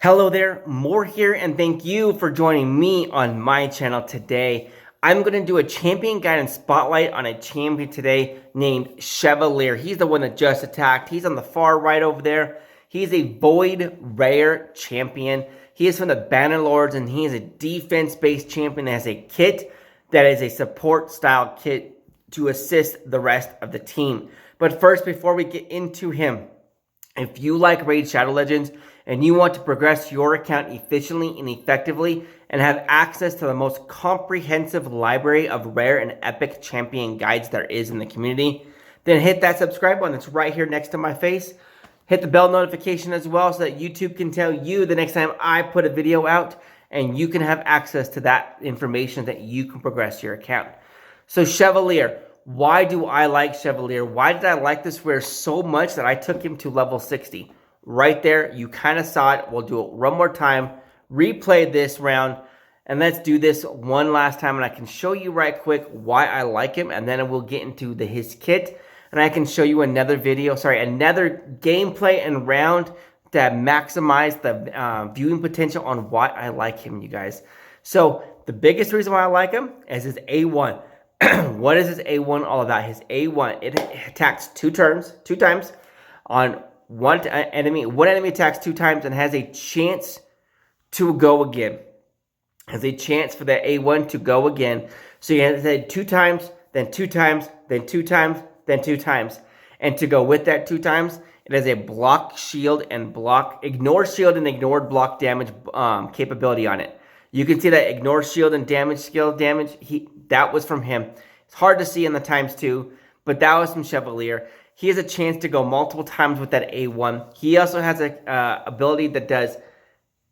Hello there, More here, and thank you for joining me on my channel today. I'm going to do a champion guide and spotlight on a champion today named Chevalier. He's the one that just attacked. He's on the far right over there. He's a Void Rare champion. He is from the Bannerlords, and he is a defense-based champion that has a kit that is a support-style kit to assist the rest of the team. But first, before we get into him, if you like Raid Shadow Legends and you want to progress your account efficiently and effectively and have access to the most comprehensive library of rare and epic champion guides there is in the community, then hit that subscribe button that's right here next to my face. Hit the bell notification as well so that YouTube can tell you the next time I put a video out and you can have access to that information that you can progress your account. So Chevalier. Why do I like Chevalier? Why did I like this rare so much that I took him to level 60? Right there, you kind of saw it. We'll do it one more time. Replay this round, and let's do this one last time, and I can show you right quick why I like him, and then we'll get into his kit, and I can show you another gameplay and round that maximize the viewing potential on why I like him, you guys. So the biggest reason why I like him is his A1. What is his A1 all about? His A1, it attacks two times on one enemy. One enemy attacks 2 times and has a chance to go again. Has a chance for the A1 to go again. So you have to say 2 times, then 2 times, then 2 times, then 2 times. And to go with that 2 times, it has a block, shield, and block, ignore shield and ignore block damage capability on it. You can see that ignore shield and skill damage, that was from him. It's hard to see in the ×2, but that was from Chevalier. He has a chance to go multiple times with that A1. He also has a ability that does,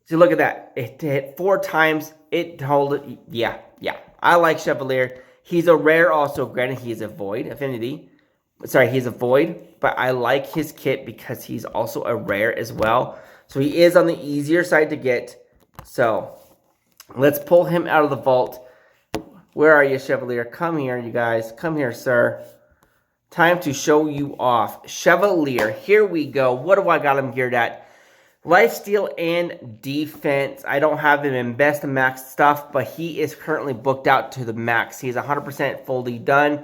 so look at that. It hit 4 times, it hold it, yeah. I like Chevalier. He's a rare also, granted he is a void affinity. Sorry, he's a void, but I like his kit because he's also a rare as well. So he is on the easier side to get. So let's pull him out of the vault. Where are you, Chevalier? Come here, you guys. Come here, sir. Time to show you off. Chevalier, here we go. What do I got him geared at? Lifesteal and defense. I don't have him in best and max stuff, but he is currently booked out to the max. He's 100% fully done.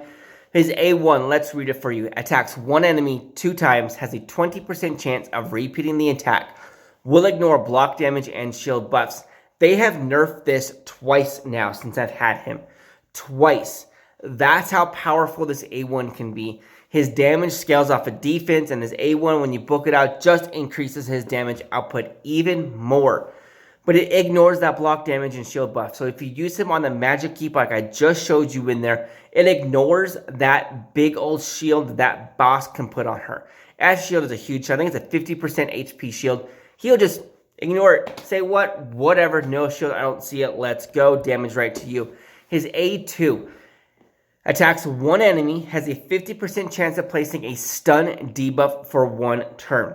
His A1, let's read it for you. Attacks one enemy 2 times, has a 20% chance of repeating the attack. Will ignore block damage and shield buffs. They have nerfed this twice now since I've had him. Twice. That's how powerful this A1 can be. His damage scales off of defense, and his A1, when you book it out, just increases his damage output even more. But it ignores that block damage and shield buff. So if you use him on the magic keep like I just showed you in there, it ignores that big old shield that boss can put on her. As shield is a huge shield. I think it's a 50% HP shield. He'll just ignore it. Say what? Whatever. No shield. I don't see it. Let's go. Damage right to you. His A2 attacks one enemy, has a 50% chance of placing a stun debuff for 1 turn.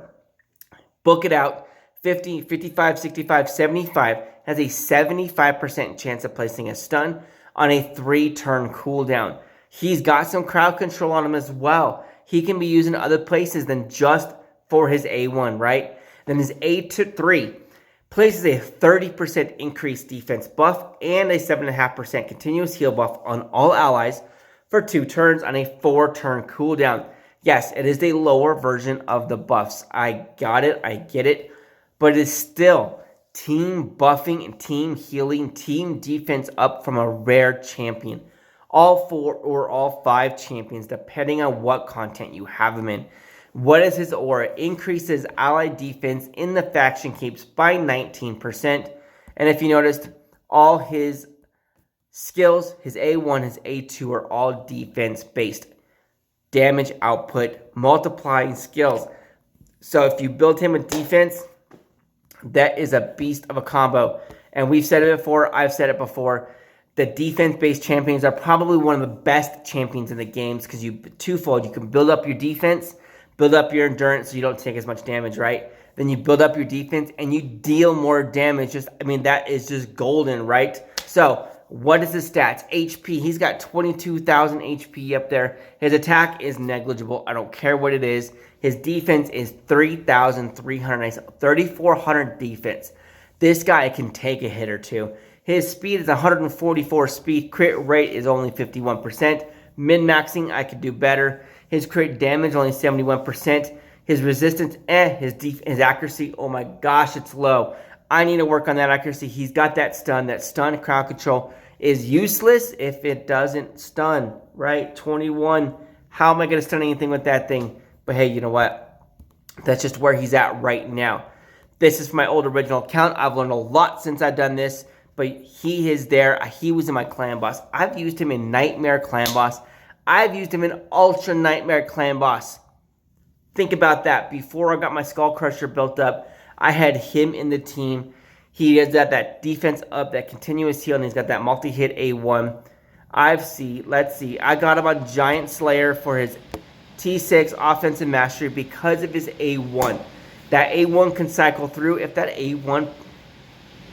Book it out. 50, 55, 65, 75 has a 75% chance of placing a stun on a 3-turn cooldown. He's got some crowd control on him as well. He can be used in other places than just for his A1, right? Then his A3 places a 30% increased defense buff and a 7.5% continuous heal buff on all allies for 2 turns on a 4-turn cooldown. Yes, it is a lower version of the buffs. I got it. I get it. But it is still team buffing and team healing, team defense up from a rare champion. All 4 or all 5 champions, depending on what content you have them in. What is his aura? Increases allied defense in the faction keeps by 19%. And if you noticed, all his skills, his A1, his A2 are all defense-based. Damage output, multiplying skills. So if you build him with defense, that is a beast of a combo. And we've said it before, I've said it before. The defense-based champions are probably one of the best champions in the games because twofold. You can build up your defense, build up your endurance so you don't take as much damage, right? Then you build up your defense and you deal more damage. That is just golden, right? So What is his stats? HP. He's got 22,000 HP up there. His attack is negligible. I don't care what it is. His defense is 3,300. 3,400 defense. This guy can take a hit or two. His speed is 144 speed. Crit rate is only 51%. Min-maxing, I could do better. His crit damage, only 71%. His resistance, his accuracy, oh my gosh, it's low. I need to work on that accuracy. He's got that stun. That stun crowd control is useless if it doesn't stun, right? 21. How am I going to stun anything with that thing? But hey, you know what? That's just where he's at right now. This is my old original account. I've learned a lot since I've done this, but he is there. He was in my clan boss. I've used him in Nightmare Clan Boss. I've used him in Ultra Nightmare Clan Boss. Think about that. Before I got my Skull Crusher built up, I had him in the team. He has got that defense up, that continuous heal, and he's got that multi-hit A1. Let's see. I got him on Giant Slayer for his T6 offensive mastery because of his A1. That A1 can cycle through. If that A1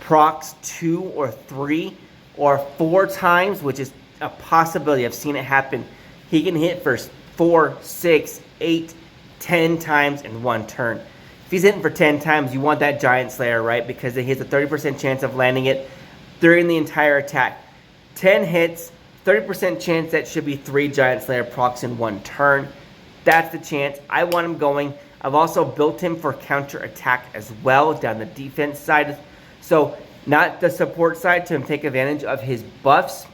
procs 2 or 3 or 4 times, which is a possibility, I've seen it happen, he can hit for 4, 6, 8, 10 times in one turn. If he's hitting for 10 times, you want that Giant Slayer, right? Because he has a 30% chance of landing it during the entire attack. 10 hits, 30% chance that should be 3 Giant Slayer procs in one turn. That's the chance. I want him going. I've also built him for counter attack as well down the defense side. So not the support side to take advantage of his buffs,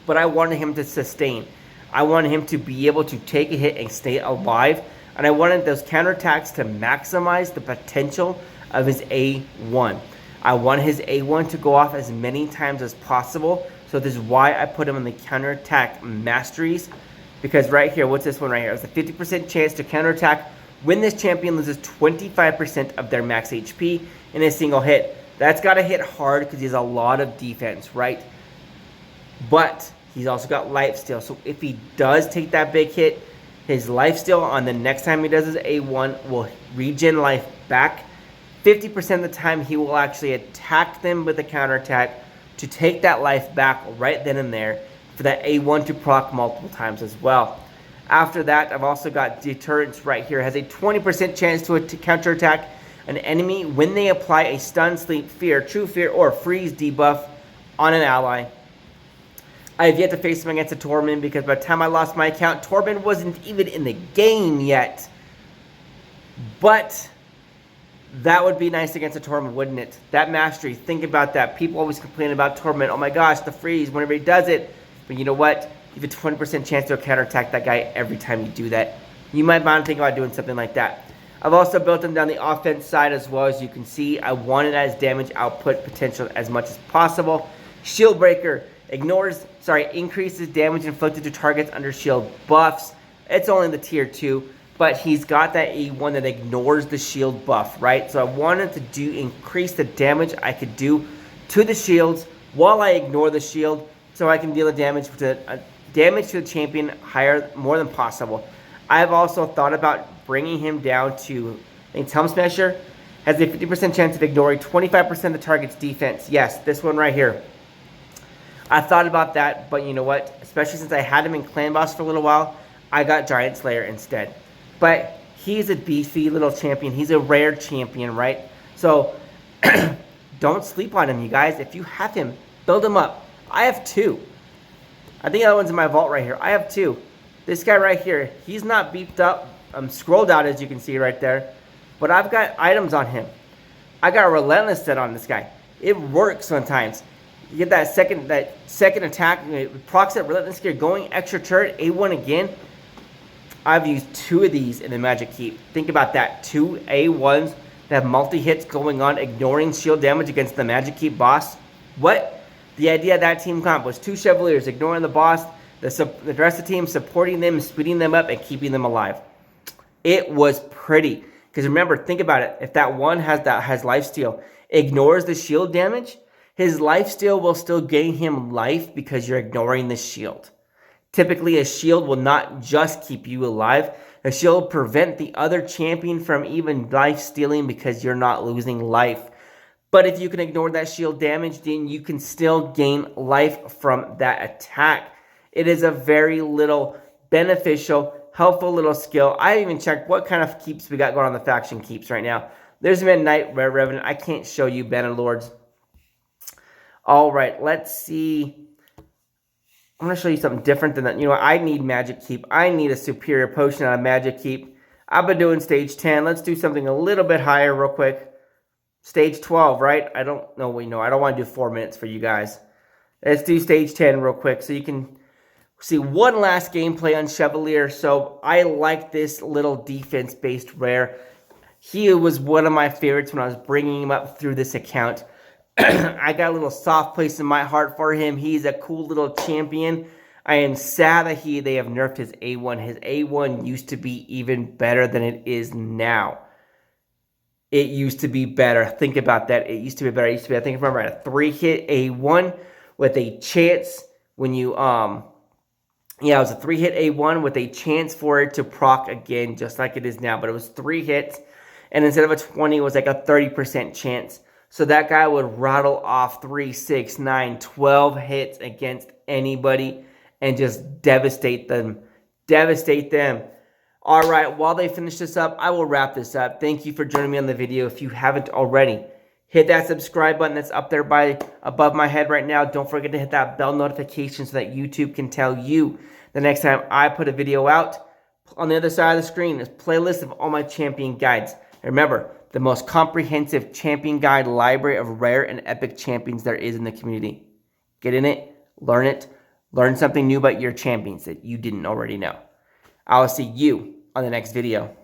but I wanted him to sustain. I wanted him to be able to take a hit and stay alive. And I wanted those counterattacks to maximize the potential of his A1. I want his A1 to go off as many times as possible. So this is why I put him in the counterattack masteries. Because right here, what's this one right here? It's a 50% chance to counterattack when this champion loses 25% of their max HP in a single hit. That's got to hit hard because he has a lot of defense, right? But he's also got lifesteal. So if he does take that big hit, his lifesteal on the next time he does his A1 will regen life back. 50% of the time he will actually attack them with a counterattack to take that life back right then and there for that A1 to proc multiple times as well. After that, I've also got deterrence right here. It has a 20% chance to counterattack an enemy when they apply a stun, sleep, fear, true fear, or freeze debuff on an ally. I have yet to face him against a Tormund because by the time I lost my account, Tormund wasn't even in the game yet. But that would be nice against a Tormund, wouldn't it? That mastery, think about that. People always complain about Tormund. Oh my gosh, the freeze whenever he does it. But you know what? You have a 20% chance to counterattack that guy every time you do that. You might want to think about doing something like that. I've also built him down the offense side as well. As you can see, I wanted his damage output potential as much as possible. Shield Breaker increases damage inflicted to targets under shield buffs. It's only the tier 2, but he's got that E1 that ignores the shield buff, right? So I wanted to increase the damage I could do to the shields while I ignore the shield, so I can deal the damage to the champion more than possible. I've also thought about bringing him down to, I think Helm Smasher has a 50% chance of ignoring 25% of the target's defense. Yes, this one right here. I thought about that, but you know what? Especially since I had him in Clan Boss for a little while, I got Giant Slayer instead. But he's a beefy little champion. He's a rare champion, right? So don't sleep on him, you guys. If you have him, build him up. I have 2. I think the other one's in my vault right here. I have 2. This guy right here, he's not beefed up. I'm scrolled out, as you can see right there. But I've got items on him. I got a Relentless set on this guy. It works sometimes. You get that second attack, procs that Relentless gear, going extra turret, A1 again. I've used 2 of these in the Magic Keep. Think about that. 2 A1s that have multi-hits going on, ignoring shield damage against the Magic Keep boss. What? The idea of that team comp was 2 Chevaliers ignoring the boss, the rest of the team supporting them, speeding them up, and keeping them alive. It was pretty. Because remember, think about it. If that one has lifesteal, ignores the shield damage, his lifesteal will still gain him life because you're ignoring the shield. Typically, a shield will not just keep you alive. A shield will prevent the other champion from even life stealing because you're not losing life. But if you can ignore that shield damage, then you can still gain life from that attack. It is a very little beneficial, helpful little skill. I even checked what kind of keeps we got going on the faction keeps right now. There's Midnight Red Revenant. I can't show you Bannerlords. All right, let's see. I'm going to show you something different than that. You know, I need Magic Keep. I need a superior potion out of Magic Keep. I've been doing stage 10. Let's do something a little bit higher real quick. Stage 12, right? I don't know. I don't want to do 4 minutes for you guys. Let's do stage 10 real quick so you can see one last gameplay on Chevalier. So I like this little defense-based rare. He was one of my favorites when I was bringing him up through this account. I got a little soft place in my heart for him. He's a cool little champion. I am sad that they have nerfed his A1. His A1 used to be even better than it is now. It used to be better. Think about that. It used to be better. It used to be, I think, if I remember, a 3-hit A1 with a chance when you, yeah, it was a 3-hit A1 with a chance for it to proc again, just like it is now. But it was 3 hits, and instead of a 20, it was like a 30% chance. So that guy would rattle off 3, 6, 9, 12 hits against anybody and just devastate them. Devastate them. All right, while they finish this up, I will wrap this up. Thank you for joining me on the video. If you haven't already, hit that subscribe button that's up there above my head right now. Don't forget to hit that bell notification so that YouTube can tell you the next time I put a video out. On the other side of the screen is a playlist of all my champion guides. And remember, the most comprehensive champion guide library of rare and epic champions there is in the community. Get in it, learn something new about your champions that you didn't already know. I will see you on the next video.